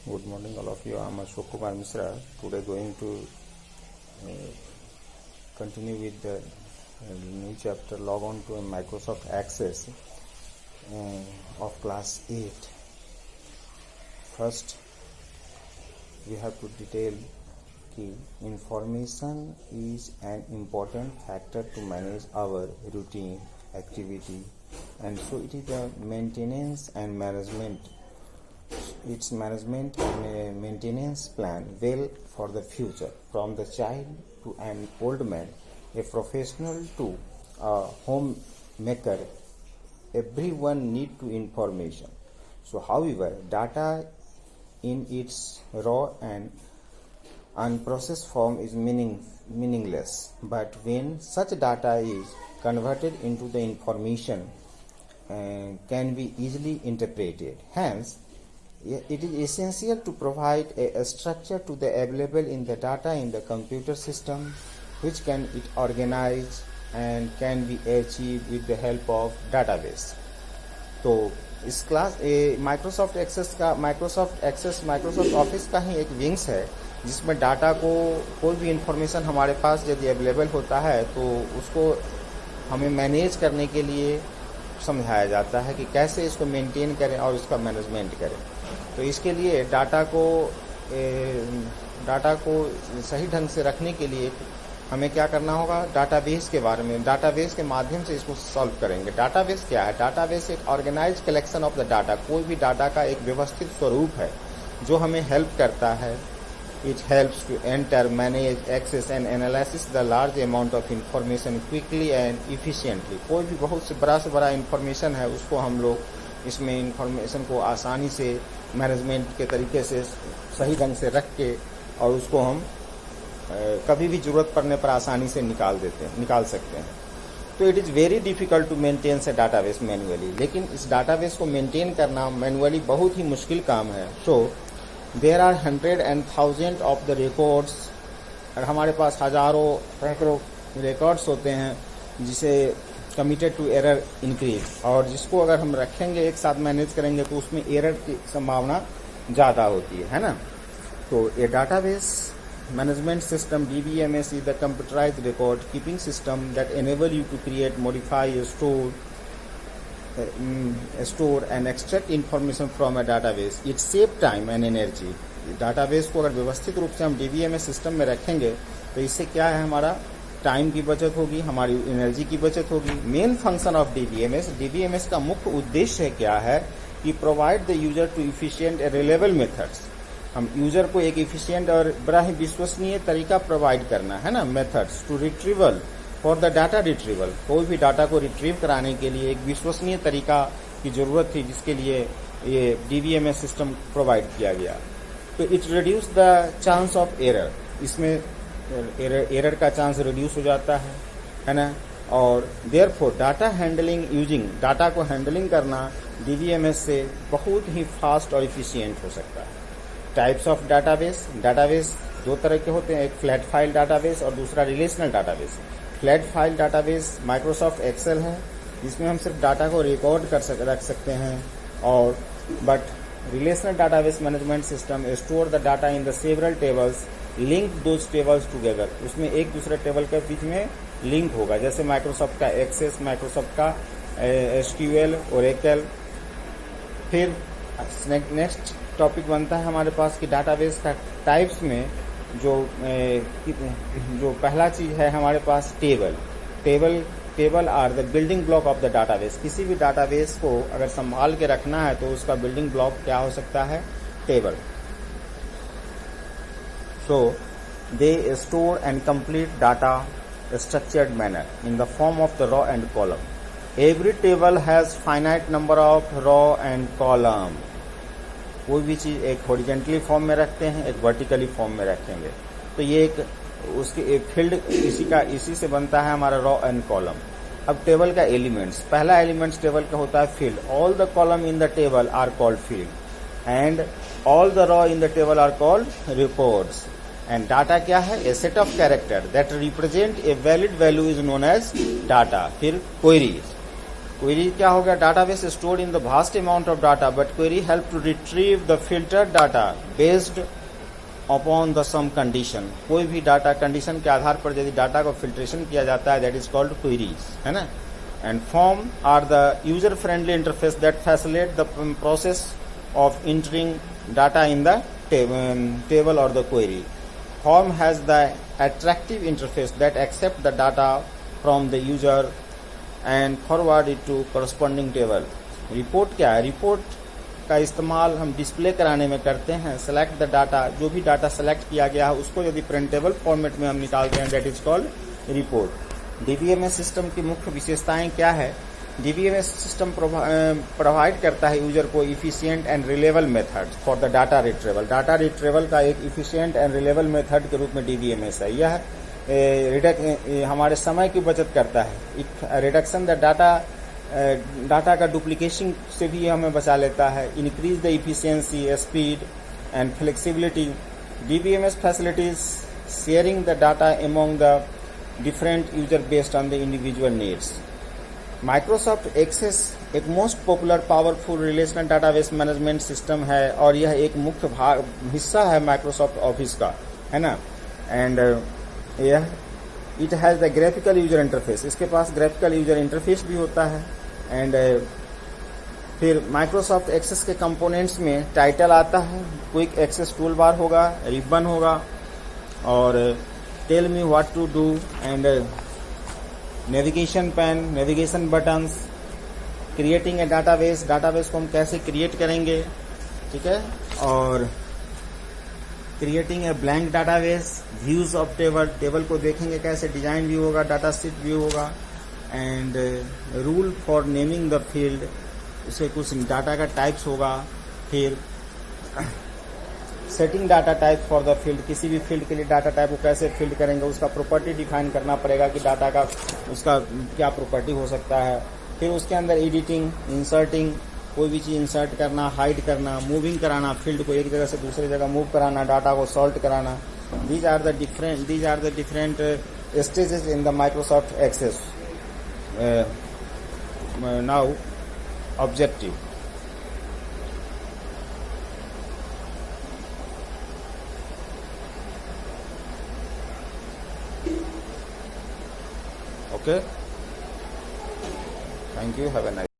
Good morning, all of you. I'm Ashok Kumar Misra. Today, going to continue with the new chapter. Log on to a Microsoft Access of class 8. First, we have to detail कि information is an important factor to manage our routine activity, and so it is the maintenance and management. Its management and a maintenance plan well for the future, from the child to an old man, a professional to a homemaker. Everyone need to information. So, however, data in its raw and unprocessed form is meaningless. But when such data is converted into the information, can be easily interpreted. Hence, it is essential to provide a structure to the available in the data in the computer system, which can it organize and can be achieved with the help of database. तो इस class Microsoft office का ही एक wings है जिसमें data को कोई भी information हमारे पास यदि अवेलेबल होता है तो उसको हमें मैनेज करने के लिए समझाया जाता है कि कैसे इसको मेंटेन करें और उसका मैनेजमेंट करें। तो इसके लिए डाटा को सही ढंग से रखने के लिए हमें क्या करना होगा, डाटाबेस के बारे में, डाटाबेस के माध्यम से इसको सॉल्व करेंगे। डाटाबेस क्या है? डाटाबेस एक organised collection of the data, कोई भी डाटा का एक व्यवस्थित स्वरूप है जो हमें हेल्प करता है। It helps to enter, manage, access and analysis the large amount of information quickly and efficiently. कोई भी बहुत से बड़ा इंफॉर्मेशन है उसको हम लोग इसमें इंफॉर्मेशन को आसानी से मैनेजमेंट के तरीके से सही ढंग से रख के और उसको हम कभी भी जरूरत पड़ने पर आसानी से निकाल सकते हैं। तो it is very difficult to maintain a database manually, लेकिन इस डाटाबेस को मेंटेन करना मैनुअली बहुत ही मुश्किल काम है। So there are 100 and 1000 of the records. और हमारे पास हजारों सैकड़ों रिकॉर्ड्स होते हैं जिसे कमिटेड टू एरर इंक्रीज, और जिसको अगर हम रखेंगे एक साथ मैनेज करेंगे तो उसमें एरर की संभावना ज़्यादा होती है ना। तो ये database management system DBMS is the computerized record keeping system that enable you to create, modify, store and extract information from a database. It save time and energy. database को अगर व्यवस्थित रूप से हम DBMS सिस्टम में रखेंगे तो इससे क्या है, हमारा टाइम की बचत होगी, हमारी एनर्जी की बचत होगी। मेन फंक्शन ऑफ DBMS का मुख्य उद्देश्य क्या है कि provide the user to efficient and reliable methods. हम यूजर को एक इफिशिएंट और बड़ा ही विश्वसनीय तरीका प्रोवाइड करना है ना, methods to retrieval for the data retrieval. कोई भी डाटा को रिट्रीव कराने के लिए एक विश्वसनीय तरीका की जरूरत थी जिसके लिए ये DBMS सिस्टम प्रोवाइड किया गया। तो it reduce the chance of error, इसमें एरर का चांस रिड्यूस हो जाता है ना। और therefore data handling using, data को हैंडलिंग करना DBMS से बहुत ही फास्ट और इफिशियंट हो सकता है। टाइप्स ऑफ डाटाबेस दो तरह के होते हैं, एक फ्लैट फाइल डाटाबेस और दूसरा relational database. Flat file database Microsoft Excel है जिसमें हम सिर्फ डाटा को रिकॉर्ड रख सकते हैं, और but relational database management system store the data in the several tables, link those tables together. उसमें एक दूसरे टेबल के बीच में लिंक होगा, जैसे माइक्रोसॉफ्ट का एक्सेस, माइक्रोसॉफ्ट का SQL, ओरेकल। फिर नेक्स्ट टॉपिक बनता है हमारे पास कि डाटाबेस का टाइप्स में जो पहला चीज है हमारे पास table are the building block of the database. किसी भी डाटाबेस को अगर संभाल के रखना है तो उसका बिल्डिंग ब्लॉक क्या हो सकता है, table. So they store and complete data structured manner in the form of the raw and column. Every table has finite number of raw and column. कोई भी चीज एक हॉरिजेंटली फॉर्म में रखते हैं, एक वर्टिकली फॉर्म में रखेंगे, तो ये एक फील्ड इसी से बनता है हमारा रॉ एंड कॉलम। अब टेबल का एलिमेंट्स, पहला एलिमेंट्स टेबल का होता है field. All the column in the table are called field and all the row in the table are called records. And data क्या है, a set of character that represent a valid value is known as data. फिर queries, query क्या हो गया, database stored in the vast amount of data but query help to retrieve the filtered data based upon the some condition. कोई भी data condition के आधार पर यदि data को फिल्ट्रेशन किया जाता है, दैट इज कॉल्ड क्वेरीज, है ना। And form are the user friendly interface that facilitate the process of entering data in the table or the query. Form has the attractive interface that accept the data from the user and forward it to corresponding table. Report क्या है, report का इस्तेमाल हम display कराने में करते हैं। Select the data, जो भी डाटा सेलेक्ट किया गया है उसको यदि प्रिंटेबल फॉर्मेट में हम निकालते हैं, that is called report. DBMS system की मुख्य विशेषताएं क्या है, डीबीएमएस सिस्टम प्रोवाइड करता है यूजर को efficient and reliable method for the data retrieval. Data retrieval का एक इफिशिएंट एंड रिलेबल मेथड के रूप में डीबीएमएस है। यह हमारे समय की बचत करता है। रिडक्शन द डाटा का डुप्लीकेशन से भी हमें बचा लेता है। Increase the efficiency, speed and flexibility. DBMS facilities sharing the data among the different user based on the individual needs. Microsoft Access एक most popular powerful relational database management system है और यह एक मुख्य हिस्सा है माइक्रोसॉफ्ट ऑफिस का, है ना। एंड यह it has the graphical user interface, इसके पास ग्राफिकल यूजर इंटरफेस भी होता है। एंड फिर माइक्रोसॉफ्ट एक्सेस के कंपोनेंट्स में टाइटल आता है, क्विक एक्सेस टूल बार होगा, रिबन होगा और tell me what to do and navigation pane, navigation buttons. Creating a database, database को हम कैसे क्रिएट करेंगे, ठीक है। और creating a blank database, views of table, table को देखेंगे कैसे, डिजाइन व्यू होगा, डाटा शीट व्यू होगा। And rule for naming the field, उसके कुछ डाटा का टाइप्स होगा। फिर setting data type for the field, किसी भी फील्ड के लिए डाटा टाइप को कैसे फील्ड करेंगे, उसका प्रॉपर्टी डिफाइन करना पड़ेगा कि डाटा का उसका क्या प्रॉपर्टी हो सकता है। फिर उसके अंदर एडिटिंग, इंसर्टिंग, कोई भी चीज़ इंसर्ट करना, हाइड करना, मूविंग कराना, फील्ड को एक जगह से दूसरी जगह मूव कराना, डाटा को सॉर्ट कराना। These are the different stages in the Microsoft Access. Now objective. Okay, thank you, have a nice